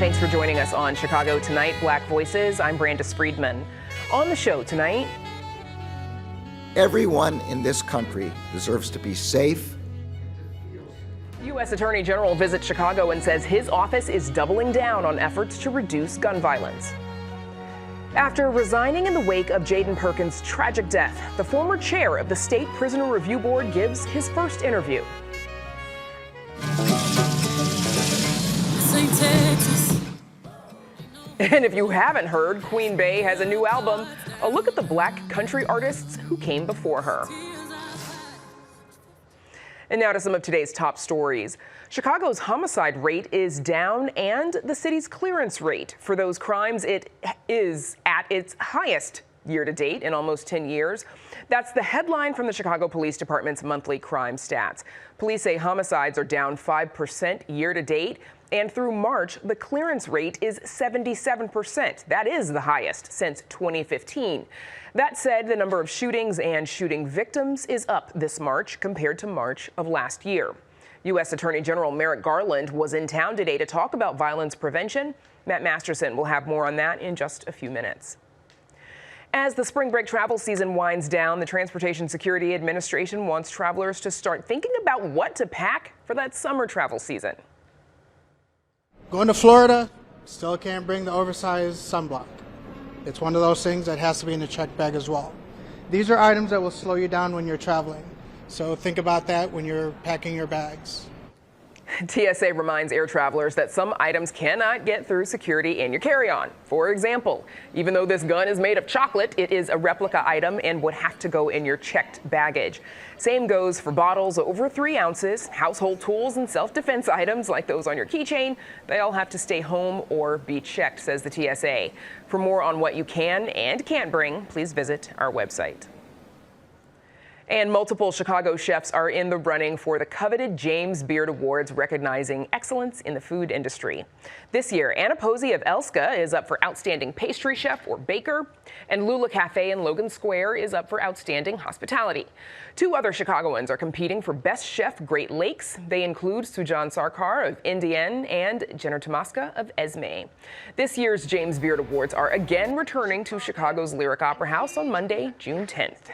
Thanks for joining us on Chicago Tonight, Black Voices. I'm Brandis Friedman. On the show tonight, everyone in this country deserves to be safe. U.S. Attorney General visits Chicago and says his office is doubling down on efforts to reduce gun violence. After resigning in the wake of Jaden Perkins' tragic death, the former chair of the State Prisoner Review Board gives his first interview. And if you haven't heard, Queen Bey has a new album, a look at the black country artists who came before her. And now to some of today's top stories. Chicago's homicide rate is down, and the city's clearance rate for those crimes it is at its highest year to date in almost 10 years. That's the headline from the Chicago Police Department's monthly crime stats. Police say homicides are down 5% year to date, and through March, the clearance rate is 77%. That is the highest since 2015. That said, the number of shootings and shooting victims is up this March compared to March of last year. U.S. Attorney General Merrick Garland was in town today to talk about violence prevention. Matt Masterson will have more on that in just a few minutes. As the spring break travel season winds down, the Transportation Security Administration wants travelers to start thinking about what to pack for that summer travel season. Going to Florida, still can't bring the oversized sunblock. It's one of those things that has to be in the check bag as well. These are items that will slow you down when you're traveling. So think about that when you're packing your bags. TSA reminds air travelers that some items cannot get through security in your carry-on. For example, even though this gun is made of chocolate, it is a replica item and would have to go in your checked baggage. Same goes for bottles over 3 ounces, household tools, and self-defense items like those on your keychain. They all have to stay home or be checked, says the TSA. For more on what you can and can't bring, please visit our website. And multiple Chicago chefs are in the running for the coveted James Beard Awards, recognizing excellence in the food industry. This year, Anna Posey of Elska is up for Outstanding Pastry Chef or Baker, and Lula Cafe in Logan Square is up for Outstanding Hospitality. 2 other Chicagoans are competing for Best Chef Great Lakes. They include Sujan Sarkar of Indiana and Jenner Tomaska of Esme. This year's James Beard Awards are again returning to Chicago's Lyric Opera House on Monday, June 10th.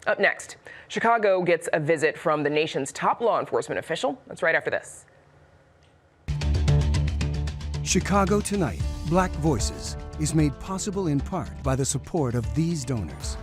Up next, Chicago gets a visit from the nation's top law enforcement official. That's right after this. Chicago Tonight, Black Voices is made possible in part by the support of these donors.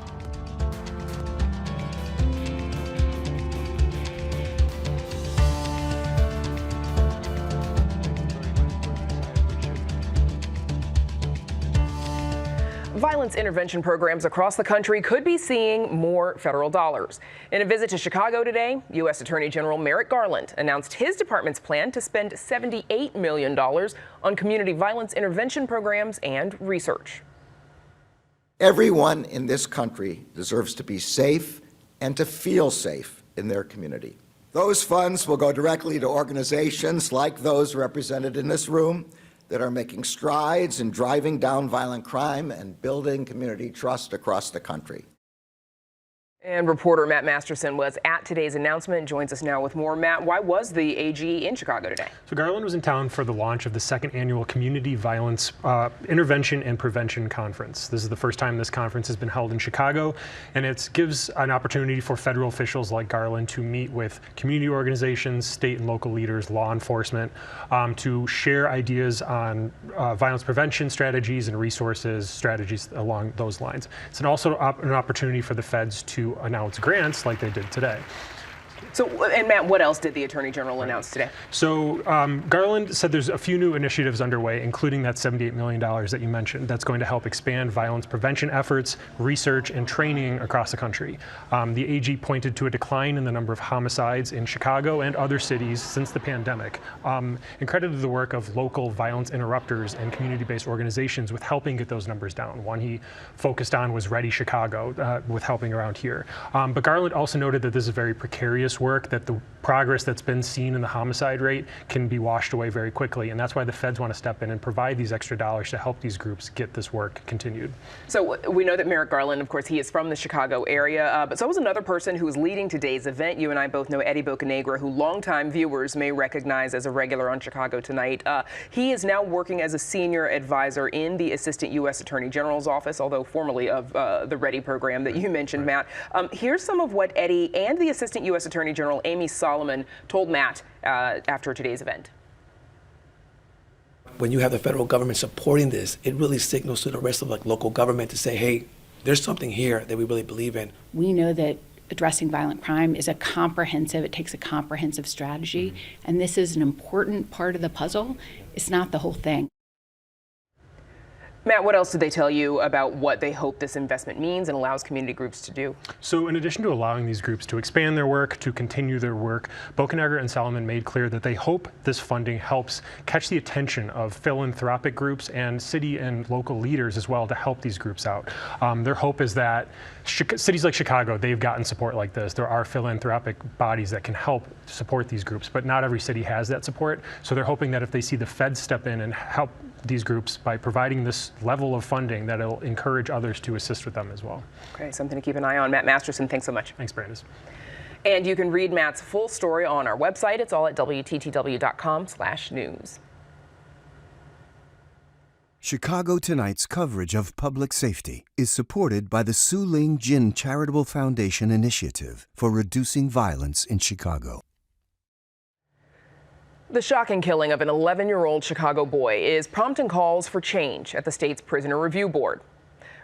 Violence intervention programs across the country could be seeing more federal dollars. In a visit to Chicago today, U.S. Attorney General Merrick Garland announced his department's plan to spend $78 million on community violence intervention programs and research. Everyone in this country deserves to be safe and to feel safe in their community. Those funds will go directly to organizations like those represented in this room that are making strides in driving down violent crime and building community trust across the country. And reporter Matt Masterson was at today's announcement and joins us now with more. Matt, why was the AG in Chicago today? So Garland was in town for the launch of the 2nd annual Community Violence Intervention and Prevention Conference. This is the first time this conference has been held in Chicago, and it gives an opportunity for federal officials like Garland to meet with community organizations, state and local leaders, law enforcement, to share ideas on violence prevention strategies and resources, strategies along those lines. It's also an opportunity for the feds to announce grants like they did today. So, and Matt, what else did the Attorney General announce today? So Garland said there's a few new initiatives underway, including that $78 million that you mentioned, that's going to help expand violence prevention efforts, research, and training across the country. The AG pointed to a decline in the number of homicides in Chicago and other cities since the pandemic, and credited the work of local violence interrupters and community-based organizations with helping get those numbers down. One he focused on was Ready Chicago, with helping around here. But Garland also noted that this is a very precarious nefarious work, that the progress that's been seen in the homicide rate can be washed away very quickly. And that's why the feds want to step in and provide these extra dollars to help these groups get this work continued. So we know that Merrick Garland, of course, he is from the Chicago area, but so is another person who is leading today's event. You and I both know Eddie Bocanegra, who longtime viewers may recognize as a regular on Chicago Tonight. He is now working as a senior advisor in the Assistant U.S. Attorney General's office, although formerly of the READY program that you mentioned, Matt. Here's some of what Eddie and the Assistant U.S. Attorney General, Amy Solomon, told Matt after today's event. When you have the federal government supporting this, it really signals to the rest of local government to say, hey, there's something here that we really believe in. We know that addressing violent crime is it takes a comprehensive strategy, and this is an important part of the puzzle. It's not the whole thing. Matt, what else did they tell you about what they hope this investment means and allows community groups to do? So in addition to allowing these groups to expand their work, to continue their work, Bocanegra and Solomon made clear that they hope this funding helps catch the attention of philanthropic groups and city and local leaders as well to help these groups out. Their hope is that cities like Chicago, they've gotten support like this. There are philanthropic bodies that can help support these groups, but not every city has that support. So they're hoping that if they see the feds step in and help these groups by providing this level of funding, that it'll encourage others to assist with them as well. Okay, something to keep an eye on. Matt Masterson, thanks so much. Thanks, Brandis. And you can read Matt's full story on our website. It's all at WTTW.com/news. Chicago Tonight's coverage of public safety is supported by the Su Ling Jin Charitable Foundation Initiative for reducing violence in Chicago. The shocking killing of an 11-year-old Chicago boy is prompting calls for change at the state's Prisoner Review Board.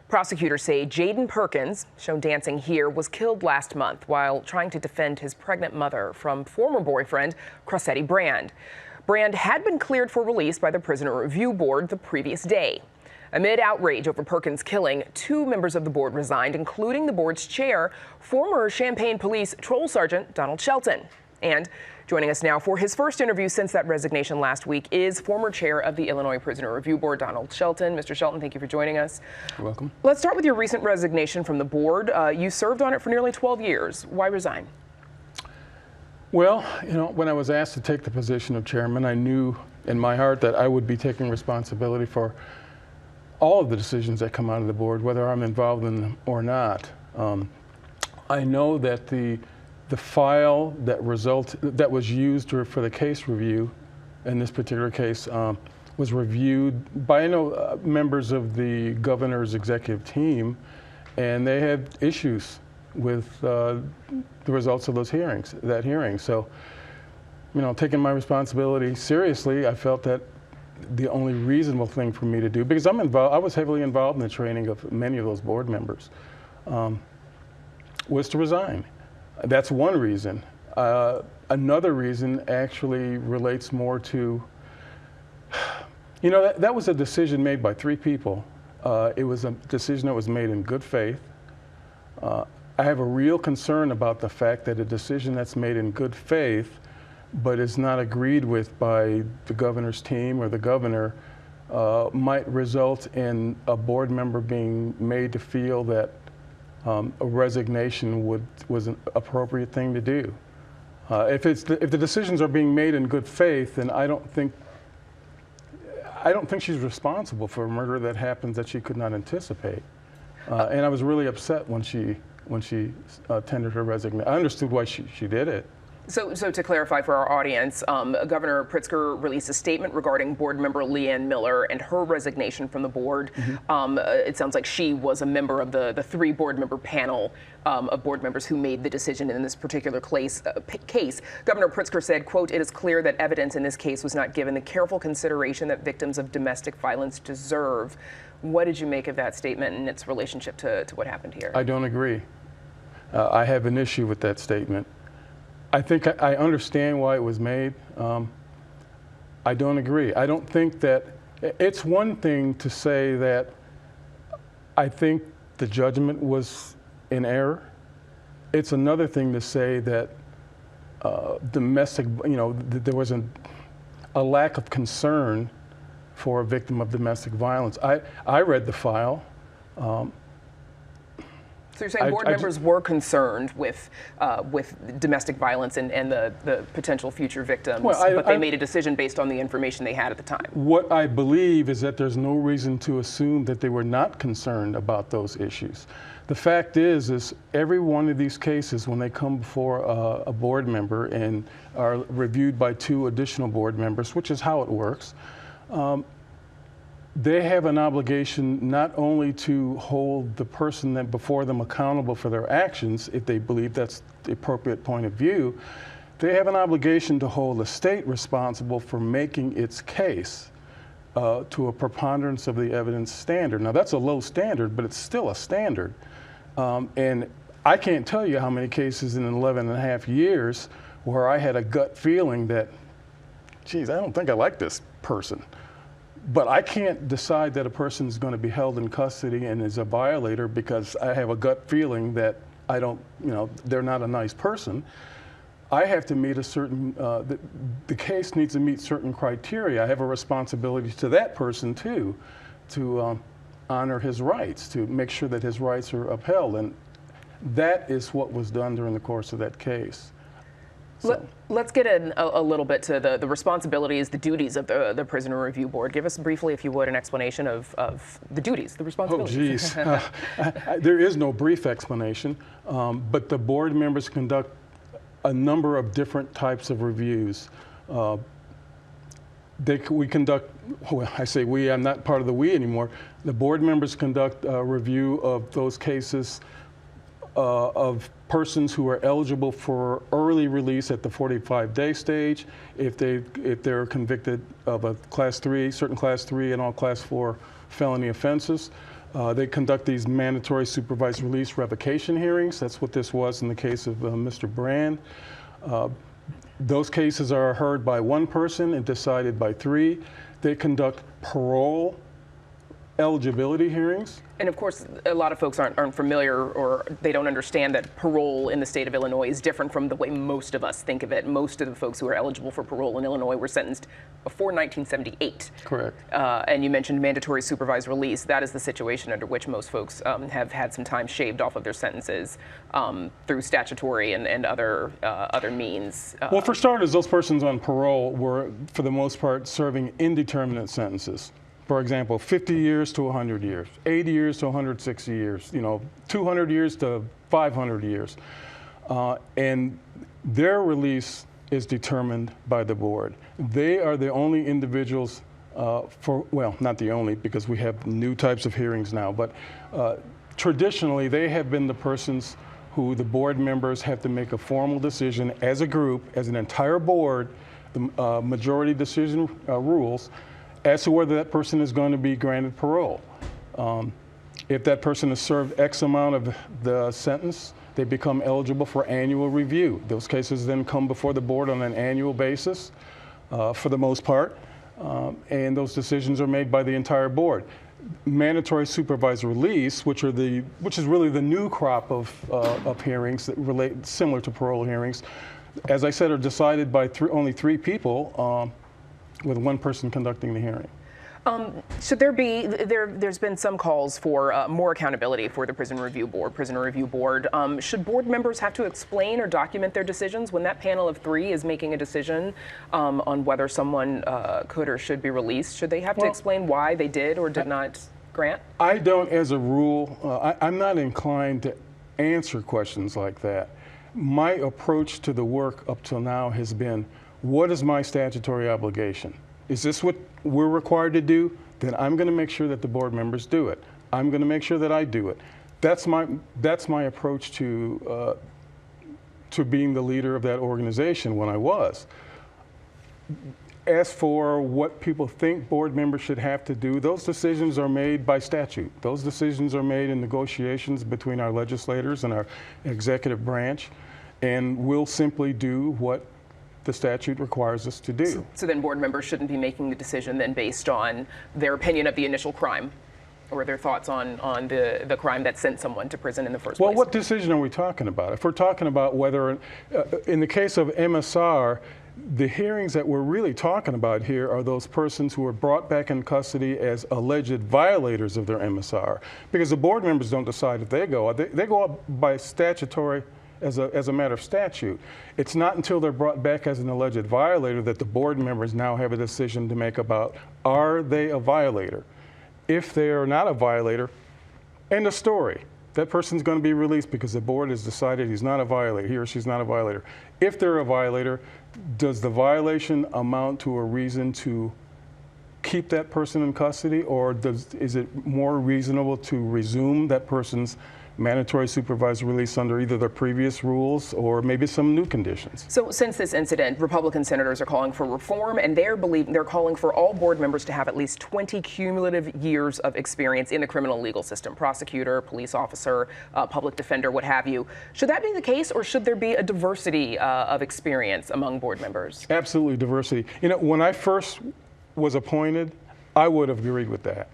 Prosecutors say Jaden Perkins, shown dancing here, was killed last month while trying to defend his pregnant mother from former boyfriend Crossetti Brand. Brand had been cleared for release by the Prisoner Review Board the previous day. Amid outrage over Perkins' killing, 2 members of the board resigned, including the board's chair, former Champaign Police Patrol Sergeant Donald Shelton. And joining us now for his first interview since that resignation last week is former chair of the Illinois Prisoner Review Board, Donald Shelton. Mr. Shelton, thank you for joining us. You're welcome. Let's start with your recent resignation from the board. You served on it for nearly 12 years. Why resign? Well, when I was asked to take the position of chairman, I knew in my heart that I would be taking responsibility for all of the decisions that come out of the board, whether I'm involved in them or not. I know that the file that was used for the case review in this particular case was reviewed by members of the governor's executive team, and they had issues with the results of that hearing. So, taking my responsibility seriously, I felt that the only reasonable thing for me to do, because I was heavily involved in the training of many of those board members, was to resign. That's one reason. Another reason actually relates more to, that was a decision made by 3 people. It was a decision that was made in good faith. I have a real concern about the fact that a decision that's made in good faith but is not agreed with by the governor's team or the governor might result in a board member being made to feel that a resignation was an appropriate thing to do. If the decisions are being made in good faith, then I don't think she's responsible for a murder that happens that she could not anticipate. And I was really upset when she tendered her resignation. I understood why she did it. So to clarify for our audience, Governor Pritzker released a statement regarding board member Leanne Miller and her resignation from the board. Mm-hmm. It sounds like she was a member of the 3 board member panel of board members who made the decision in this particular case. Governor Pritzker said, quote, "It is clear that evidence in this case was not given the careful consideration that victims of domestic violence deserve." What did you make of that statement and its relationship to what happened here? I don't agree. I have an issue with that statement. I think I understand why it was made. I don't agree. I don't think that it's one thing to say that I think the judgment was in error. It's another thing to say that there was a lack of concern for a victim of domestic violence. I read the file. So you're saying board members were concerned with domestic violence and the potential future victims, but they made a decision based on the information they had at the time. What I believe is that there's no reason to assume that they were not concerned about those issues. The fact is every one of these cases, when they come before a board member and are reviewed by 2 additional board members, which is how it works, they have an obligation not only to hold the person that before them accountable for their actions, if they believe that's the appropriate point of view, they have an obligation to hold the state responsible for making its case to a preponderance of the evidence standard. Now that's a low standard, but it's still a standard. And I can't tell you how many cases in 11 and a half years where I had a gut feeling that, geez, I don't think I like this person. But I can't decide that a person is going to be held in custody and is a violator because I have a gut feeling that I don't, they're not a nice person. I have to meet a certain, the case needs to meet certain criteria. I have a responsibility to that person too, to honor his rights, to make sure that his rights are upheld. And that is what was done during the course of that case. So. Let's get in a little bit to the responsibilities, the duties of the Prisoner Review Board. Give us briefly, if you would, an explanation of the duties, the responsibilities. Oh, geez. There is no brief explanation, but the board members conduct a number of different types of reviews. We conduct, well, I say we, I'm not part of the we anymore. The board members conduct a review of those cases of persons who are eligible for early release at the 45-day stage, if they're convicted of a Class 3, certain Class 3 and all Class 4 felony offenses. They conduct these mandatory supervised release revocation hearings. That's what this was in the case of Mr. Brand. Those cases are heard by 1 person and decided by 3. They conduct parole eligibility hearings. And of course, a lot of folks aren't familiar, or they don't understand that parole in the state of Illinois is different from the way most of us think of it. Most of the folks who are eligible for parole in Illinois were sentenced before 1978. Correct. And you mentioned mandatory supervised release. That is the situation under which most folks have had some time shaved off of their sentences through statutory and other means. Well, for starters, those persons on parole were, for the most part, serving indeterminate sentences. For example, 50 years to 100 years, 80 years to 160 years, 200 years to 500 years. And their release is determined by the board. They are the only individuals well, not the only, because we have new types of hearings now, but traditionally they have been the persons who the board members have to make a formal decision as a group, as an entire board, the majority decision rules, as to whether that person is going to be granted parole. If that person has served X amount of the sentence, they become eligible for annual review. Those cases then come before the board on an annual basis, for the most part, and those decisions are made by the entire board. Mandatory supervised release, which is really the new crop of hearings that relate similar to parole hearings, as I said, are decided by only 3 people. With 1 person conducting the hearing. Should there be, there's been some calls for more accountability for the Prisoner Review Board. Should board members have to explain or document their decisions when that panel of 3 is making a decision on whether someone could or should be released? Should they have to explain why they did or did not grant? I don't, as a rule, I'm not inclined to answer questions like that. My approach to the work up till now has been, what is my statutory obligation? Is this what we're required to do? Then I'm going to make sure that the board members do it. I'm going to make sure that I do it. That's my approach to being the leader of that organization when I was. As for what people think board members should have to do, those decisions are made by statute. Those decisions are made in negotiations between our legislators and our executive branch, and we'll simply do what the statute requires us to do. So then board members shouldn't be making the decision then based on their opinion of the initial crime or their thoughts on the crime that sent someone to prison in the first place? Well, what decision are we talking about? If we're talking about whether, in the case of MSR, The hearings that we're really talking about here are those persons who are brought back in custody as alleged violators of their MSR, because the board members don't decide if they go. They go up by statutory, as a matter of statute. It's not until they're brought back as an alleged violator that the board members now have a decision to make about, are they a violator? If they are not a violator, end of story. That person's going to be released because the board has decided he's not a violator, he or she's not a violator. If they're a violator, does the violation amount to a reason to keep that person in custody, or is it more reasonable to resume that person's mandatory supervised release under either their previous rules or maybe some new conditions? So since this incident, Republican senators are calling for reform, and they're calling for all board members to have at least 20 cumulative years of experience in the criminal legal system: prosecutor, police officer, public defender, what have you. Should that be the case, or should there be a diversity of experience among board members? Absolutely diversity. You know, when I first was appointed, I would have agreed with that.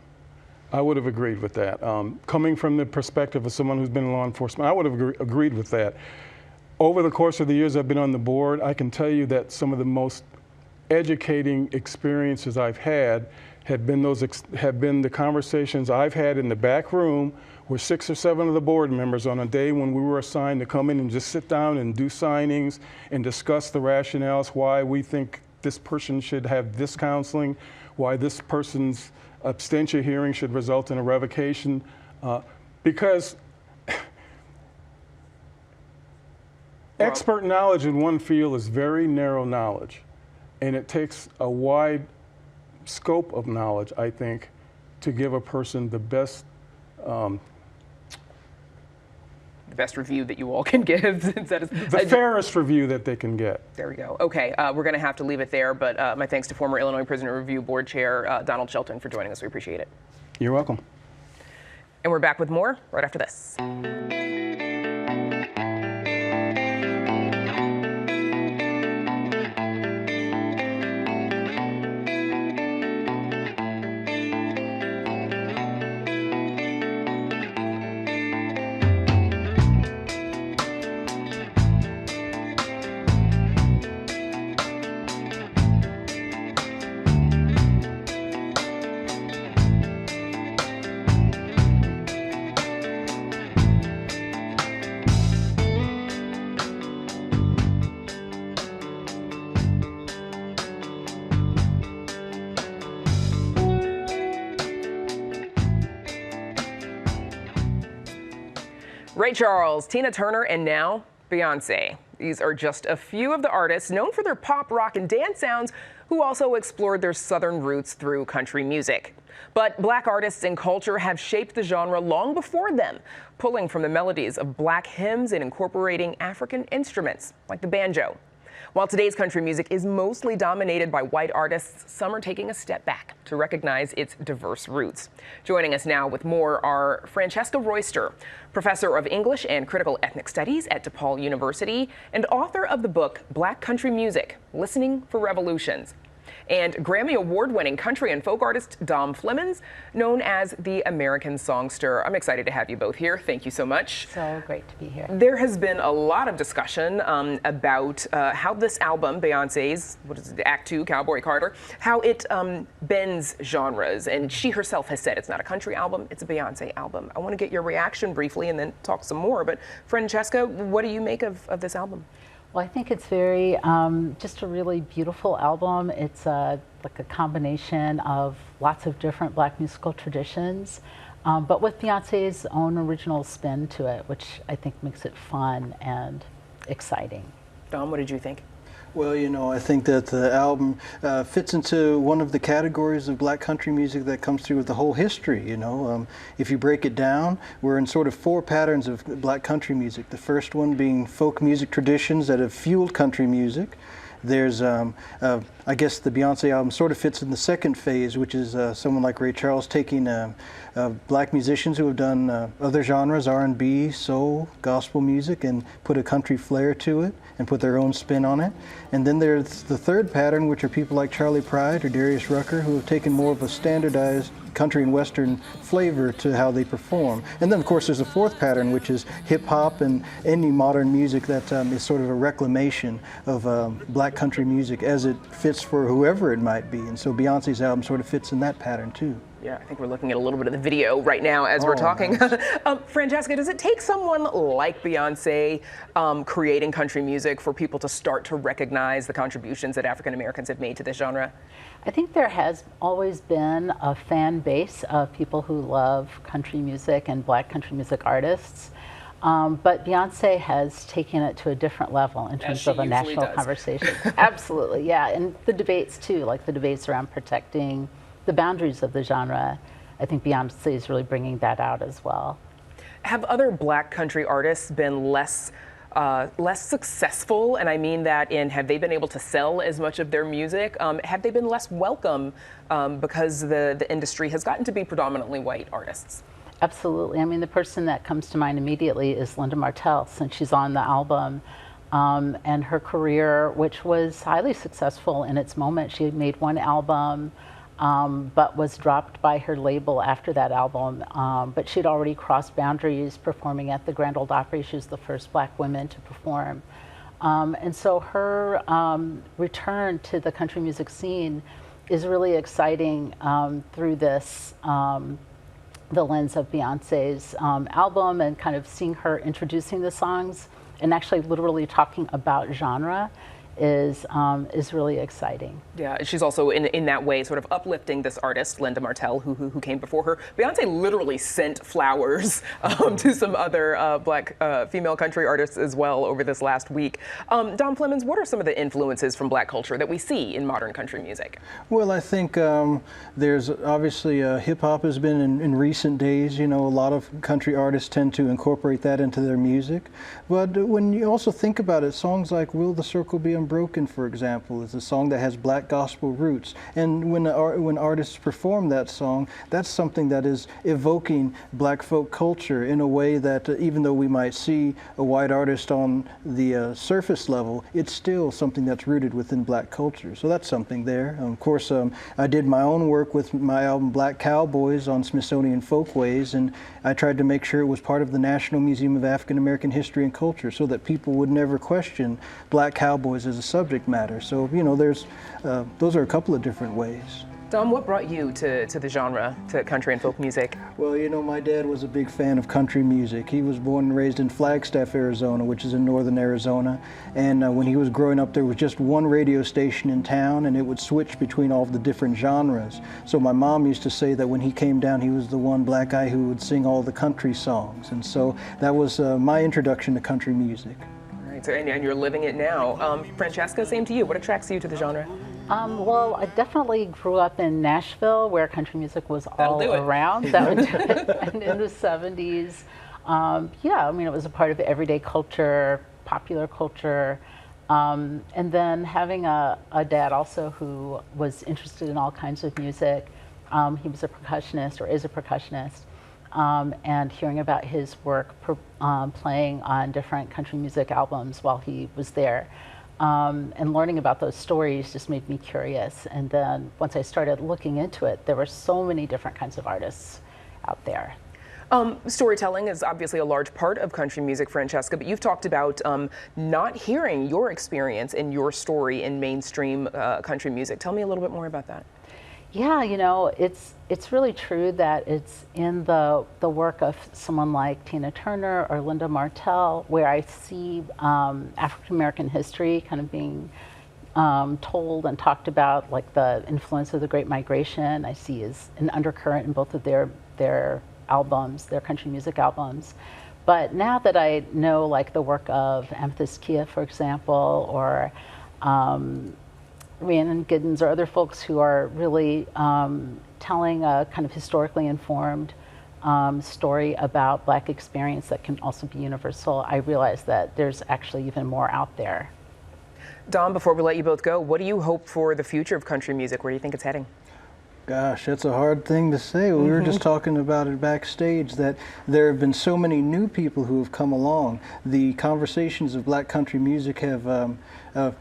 I would have agreed with that. Coming from the perspective of someone who's been in law enforcement, I would have agreed with that. Over the course of the years I've been on the board, I can tell you that some of the most educating experiences I've had have been the conversations I've had in the back room with 6 or 7 of the board members on a day when we were assigned to come in and just sit down and do signings and discuss the rationales, why we think this person should have this counseling, why this person's abstention hearing should result in a revocation, because expert knowledge in one field is very narrow knowledge, and it takes a wide scope of knowledge, I think, to give a person the best review that you all can give. The fairest review that they can get. There we go. Okay, we're going to have to leave it there, but my thanks to former Illinois Prisoner Review Board Chair Donald Shelton for joining us. We appreciate it. You're welcome. And we're back with more right after this. Ray Charles, Tina Turner, and now Beyonce. These are just a few of the artists known for their pop, rock, and dance sounds who also explored their Southern roots through country music. But Black artists and culture have shaped the genre long before them, pulling from the melodies of Black hymns and incorporating African instruments like the banjo. While today's country music is mostly dominated by white artists, some are taking a step back to recognize its diverse roots. Joining us now with more are Francesca Royster, professor of English and Critical Ethnic Studies at DePaul University and author of the book Black Country Music: Listening for Revolutions, and Grammy Award-winning country and folk artist Dom Flemons, known as the American Songster. I'm excited to have you both here. Thank you so much. So great to be here. There has been a lot of discussion about how this album, Beyonce's, Act 2, Cowboy Carter, how it bends genres. And she herself has said it's not a country album, it's a Beyonce album. I want to get your reaction briefly and then talk some more. But Francesca, what do you make of this album? Well, I think it's very, just a really beautiful album. It's like a combination of lots of different Black musical traditions, but with Beyonce's own original spin to it, which I think makes it fun and exciting. Dom, what did you think? Well, you know, I think that the album fits into one of the categories of Black country music that comes through with the whole history, you know. If you break it down, we're in sort of 4 patterns of Black country music. The first one being folk music traditions that have fueled country music. There's, I guess the Beyonce album sort of fits in the second phase, which is someone like Ray Charles taking Black musicians who have done other genres, R&B, soul, gospel music, and put a country flair to it and put their own spin on it. And then there's the third pattern, which are people like Charlie Pride or Darius Rucker, who have taken more of a standardized country and western flavor to how they perform. And then of course there's a fourth pattern, which is hip hop and any modern music that is sort of a reclamation of black country music as it fits for whoever it might be. And so Beyonce's album sort of fits in that pattern too. Yeah, I think we're looking at a little bit of the video right now as we're talking. Nice. Francesca, does it take someone like Beyonce creating country music for people to start to recognize the contributions that African Americans have made to this genre? I think there has always been a fan base of people who love country music and black country music artists. But Beyonce has taken it to a different level in terms of a national conversation. Absolutely, yeah. And the debates too, like the debates around protecting the boundaries of the genre. I think Beyonce is really bringing that out as well. Have other black country artists been less successful? And I mean that in, have they been able to sell as much of their music? Have they been less welcome because the industry has gotten to be predominantly white artists? Absolutely. I mean, the person that comes to mind immediately is Linda Martell, since she's on the album. And her career, which was highly successful in its moment. She had made one album, but was dropped by her label after that album. But she'd already crossed boundaries performing at the Grand Ole Opry. She was the first black woman to perform. And so her return to the country music scene is really exciting through this, the lens of Beyonce's album, and kind of seeing her introducing the songs and actually literally talking about genre is really exciting. Yeah, she's also in that way sort of uplifting this artist, Linda Martell, who came before her. Beyonce literally sent flowers to some other black female country artists as well over this last week. Dom Flemons, what are some of the influences from black culture that we see in modern country music? Well, I think there's obviously hip hop has been in recent days. You know, a lot of country artists tend to incorporate that into their music. But when you also think about it, songs like Will the Circle Be Unbroken, for example, is a song that has black gospel roots. And when artists perform that song, that's something that is evoking black folk culture in a way that even though we might see a white artist on the surface level, it's still something that's rooted within black culture. So that's something there. Of course, I did my own work with my album Black Cowboys on Smithsonian Folkways, and I tried to make sure it was part of the National Museum of African American History and Culture so that people would never question black cowboys as a subject matter. So, you know, there's those are a couple of different ways. Dom, what brought you to the genre, to country and folk music? Well, you know, my dad was a big fan of country music. He was born and raised in Flagstaff, Arizona, which is in northern Arizona. And when he was growing up, there was just one radio station in town, and it would switch between all of the different genres. So my mom used to say that when he came down, he was the one black guy who would sing all the country songs. And so that was my introduction to country music. All right, so, and you're living it now. Francesca, same to you. What attracts you to the genre? Well, I definitely grew up in Nashville, where country music was all around. That would do it. And in the 70s, yeah, I mean, it was a part of everyday culture, popular culture. And then having a dad also who was interested in all kinds of music. He was a percussionist, or is a percussionist. And hearing about his work playing on different country music albums while he was there. And learning about those stories just made me curious. And then once I started looking into it, there were so many different kinds of artists out there. Storytelling is obviously a large part of country music, Francesca, but you've talked about not hearing your experience and your story in mainstream country music. Tell me a little bit more about that. Yeah, you know, it's really true that it's in the work of someone like Tina Turner or Linda Martell where I see African American history kind of being told and talked about, like the influence of the Great Migration. I see as an undercurrent in both of their albums, their country music albums. But now that I know, like, the work of Amethyst Kia, for example, or Rhiannon Giddens, or other folks who are really telling a kind of historically informed story about Black experience that can also be universal, I realize that there's actually even more out there. Dom, before we let you both go, what do you hope for the future of country music? Where do you think it's heading? Gosh, that's a hard thing to say. We were just talking about it backstage, that there have been so many new people who have come along. The conversations of black country music have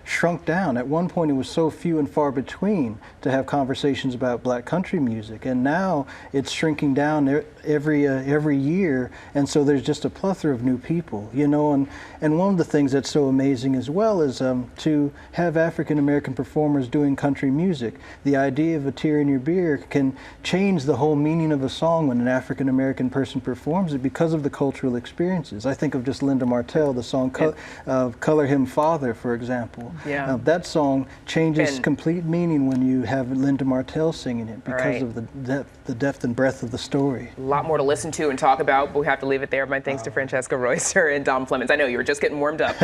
shrunk down. At one point it was so few and far between to have conversations about black country music, and now it's shrinking down every year, and so there's just a plethora of new people, you know, and one of the things that's so amazing as well is to have African American performers doing country music. The idea of a tear in your beer can change the whole meaning of a song when an African American person performs it because of the cultural experiences. I think of just Linda Martell, the song Color Him Father, for example. Yeah. That song changes complete meaning when you have Linda Martell singing it because of the depth and breadth of the story. A lot more to listen to and talk about, but we have to leave it there. My thanks to Francesca Royster and Dom Flemons. I know you were just getting warmed up.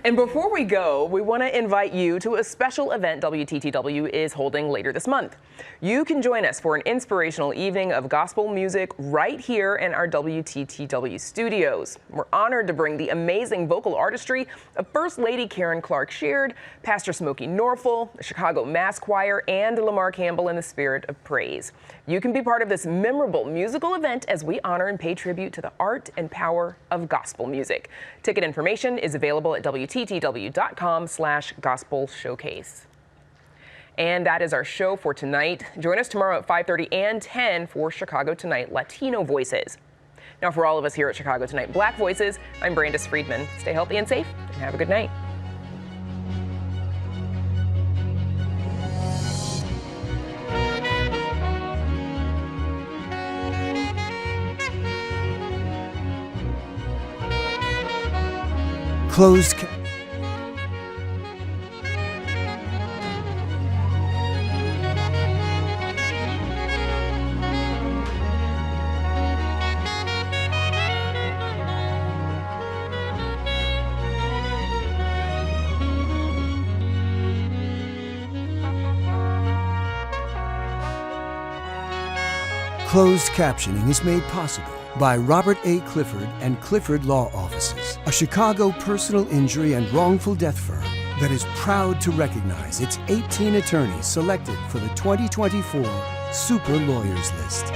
And before we go, we want to invite you to a special event WTTW is holding later this month. You can join us for an inspirational evening of gospel music right here in our WTTW studios. We're honored to bring the amazing vocal artistry of First Lady Karen Clark Sheard, Pastor Smokey Norfolk, the Chicago Mass Choir, and Lamar Campbell in the Spirit of Praise. You can be part of this memorable musical event as we honor and pay tribute to the art and power of gospel music. Ticket information is available at WTTW.com/gospel showcase. And that is our show for tonight. Join us tomorrow at 5:30 and 10 for Chicago Tonight Latino Voices. Now, for all of us here at Chicago Tonight Black Voices, I'm Brandis Friedman. Stay healthy and safe, and have a good night. Closed Closed captioning is made possible by Robert A. Clifford and Clifford Law Offices, a Chicago personal injury and wrongful death firm that is proud to recognize its 18 attorneys selected for the 2024 Super Lawyers List.